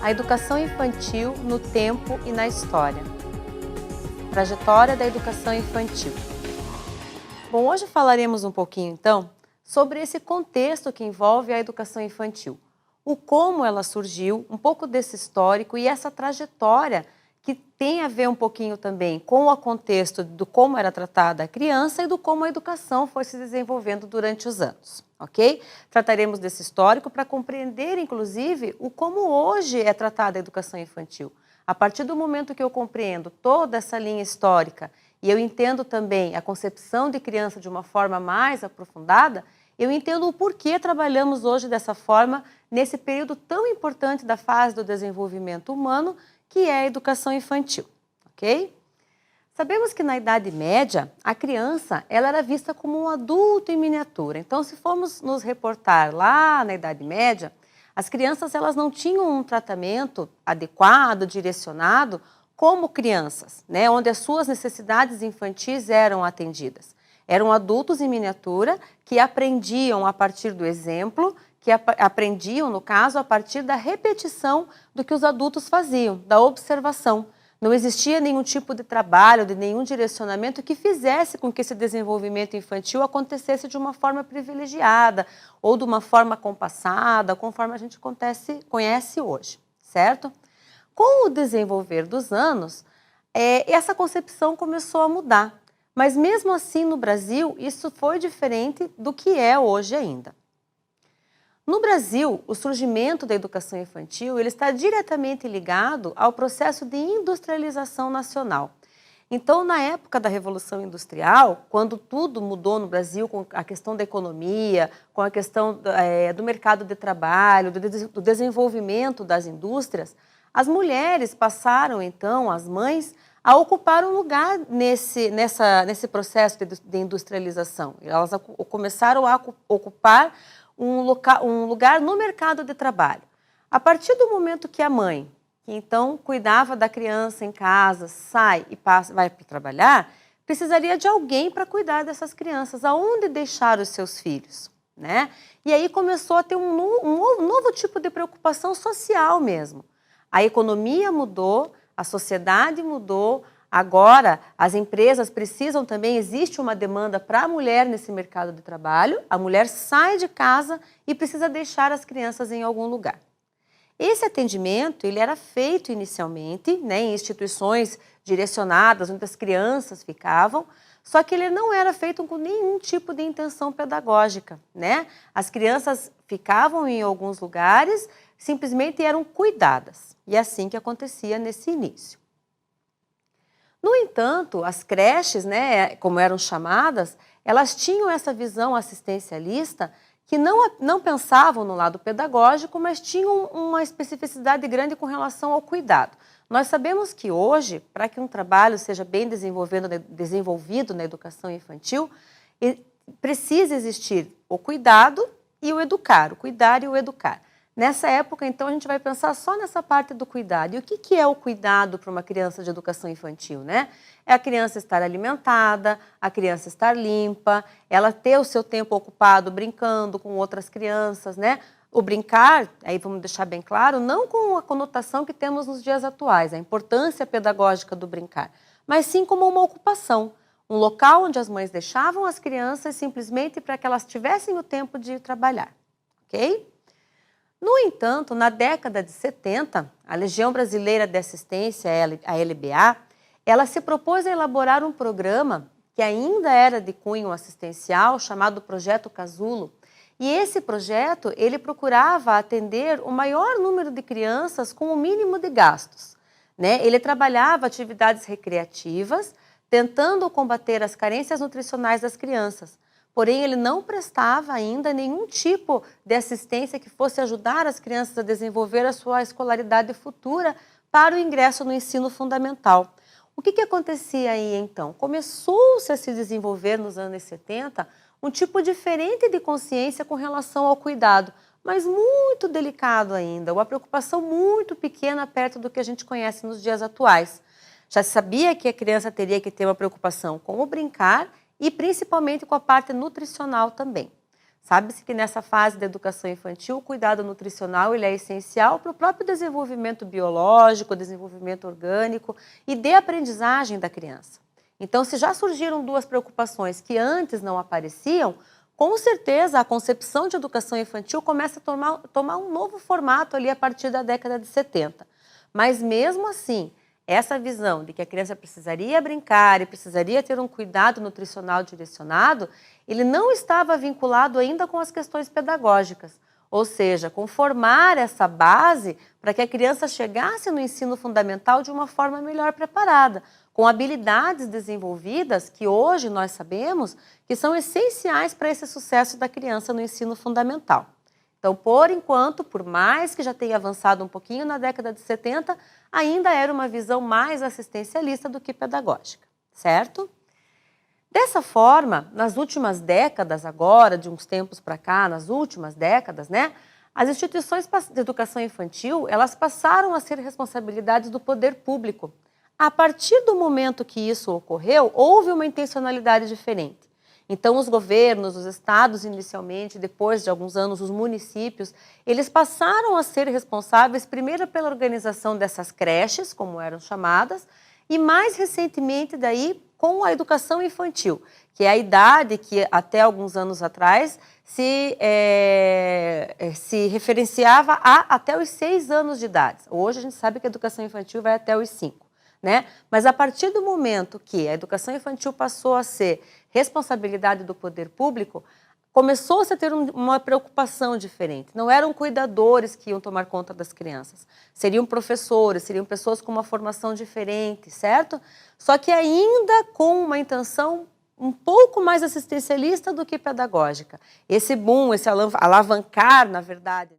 A educação infantil no tempo e na história. Trajetória da educação infantil. Bom, hoje falaremos um pouquinho, então, sobre esse contexto que envolve a educação infantil. O como ela surgiu, um pouco desse histórico e essa trajetória que tem a ver um pouquinho também com o contexto do como era tratada a criança e do como a educação foi se desenvolvendo durante os anos, ok? Trataremos desse histórico para compreender, inclusive, o como hoje é tratada a educação infantil. A partir do momento que eu compreendo toda essa linha histórica e eu entendo também a concepção de criança de uma forma mais aprofundada, eu entendo o porquê trabalhamos hoje dessa forma nesse período tão importante da fase do desenvolvimento humano, que é a educação infantil, ok? Sabemos que na Idade Média, a criança ela era vista como um adulto em miniatura. Então, se formos nos reportar lá na Idade Média, as crianças elas não tinham um tratamento adequado, direcionado, como crianças, né? Onde as suas necessidades infantis eram atendidas. Eram adultos em miniatura que aprendiam a partir do exemplo, que aprendiam, no caso, a partir da repetição do que os adultos faziam, da observação. Não existia nenhum tipo de trabalho, de nenhum direcionamento que fizesse com que esse desenvolvimento infantil acontecesse de uma forma privilegiada ou de uma forma compassada, conforme a gente conhece hoje, certo? Com o desenvolver dos anos, essa concepção começou a mudar. Mas mesmo assim, no Brasil, isso foi diferente do que é hoje ainda. No Brasil, o surgimento da educação infantil ele está diretamente ligado ao processo de industrialização nacional. Então, na época da Revolução Industrial, quando tudo mudou no Brasil com a questão da economia, com a questão do mercado de trabalho, do desenvolvimento das indústrias, as mulheres passaram, então, as mães, a ocupar um lugar nesse processo de industrialização. Elas começaram a ocupar um lugar no mercado de trabalho. A partir do momento que a mãe, que então cuidava da criança em casa, sai e vai para trabalhar, precisaria de alguém para cuidar dessas crianças, aonde deixar os seus filhos, né? E aí começou a ter um novo tipo de preocupação social mesmo. A economia mudou, a sociedade mudou, agora as empresas precisam também, existe uma demanda para a mulher nesse mercado de trabalho, a mulher sai de casa e precisa deixar as crianças em algum lugar. Esse atendimento ele era feito inicialmente, né, em instituições direcionadas, onde as crianças ficavam, só que ele não era feito com nenhum tipo de intenção pedagógica, né? As crianças ficavam em alguns lugares, simplesmente eram cuidadas, e é assim que acontecia nesse início. No entanto, as creches, né, como eram chamadas, elas tinham essa visão assistencialista que não pensavam no lado pedagógico, mas tinham uma especificidade grande com relação ao cuidado. Nós sabemos que hoje, para que um trabalho seja bem desenvolvido na educação infantil, precisa existir o cuidado e o educar, o cuidar e o educar. Nessa época, então, a gente vai pensar só nessa parte do cuidado. E o que é o cuidado para uma criança de educação infantil, né? É a criança estar alimentada, a criança estar limpa, ela ter o seu tempo ocupado brincando com outras crianças, né? O brincar, aí vamos deixar bem claro, não com a conotação que temos nos dias atuais, a importância pedagógica do brincar, mas sim como uma ocupação, um local onde as mães deixavam as crianças simplesmente para que elas tivessem o tempo de trabalhar, ok? No entanto, na década de 70, a Legião Brasileira de Assistência, a LBA, ela se propôs a elaborar um programa que ainda era de cunho assistencial, chamado Projeto Casulo. E esse projeto, ele procurava atender o maior número de crianças com o mínimo de gastos, né? Ele trabalhava atividades recreativas, tentando combater as carências nutricionais das crianças. Porém, ele não prestava ainda nenhum tipo de assistência que fosse ajudar as crianças a desenvolver a sua escolaridade futura para o ingresso no ensino fundamental. O que acontecia aí, então? Começou-se a se desenvolver nos anos 70 um tipo diferente de consciência com relação ao cuidado, mas muito delicado ainda, uma preocupação muito pequena perto do que a gente conhece nos dias atuais. Já se sabia que a criança teria que ter uma preocupação com o brincar e principalmente com a parte nutricional também. Sabe-se que nessa fase da educação infantil, o cuidado nutricional ele é essencial para o próprio desenvolvimento biológico, desenvolvimento orgânico e de aprendizagem da criança. Então, se já surgiram duas preocupações que antes não apareciam, com certeza a concepção de educação infantil começa a tomar um novo formato ali a partir da década de 70. Mas mesmo assim, essa visão de que a criança precisaria brincar e precisaria ter um cuidado nutricional direcionado, ele não estava vinculado ainda com as questões pedagógicas, ou seja, com formar essa base para que a criança chegasse no ensino fundamental de uma forma melhor preparada, com habilidades desenvolvidas que hoje nós sabemos que são essenciais para esse sucesso da criança no ensino fundamental. Então, por enquanto, por mais que já tenha avançado um pouquinho na década de 70, ainda era uma visão mais assistencialista do que pedagógica, certo? Dessa forma, nas últimas décadas agora, de uns tempos para cá, nas últimas décadas, né, as instituições de educação infantil, elas passaram a ser responsabilidades do poder público. A partir do momento que isso ocorreu, houve uma intencionalidade diferente. Então, os governos, os estados inicialmente, depois de alguns anos, os municípios, eles passaram a ser responsáveis primeiro pela organização dessas creches, como eram chamadas, e mais recentemente daí com a educação infantil, que é a idade que até alguns anos atrás se referenciava a até os 6 anos de idade. Hoje a gente sabe que a educação infantil vai até os 5. Né? Mas a partir do momento que a educação infantil passou a ser responsabilidade do poder público, começou-se a ter uma preocupação diferente. Não eram cuidadores que iam tomar conta das crianças, seriam professores, seriam pessoas com uma formação diferente, certo? Só que ainda com uma intenção um pouco mais assistencialista do que pedagógica. Esse boom, esse alavancar, na verdade,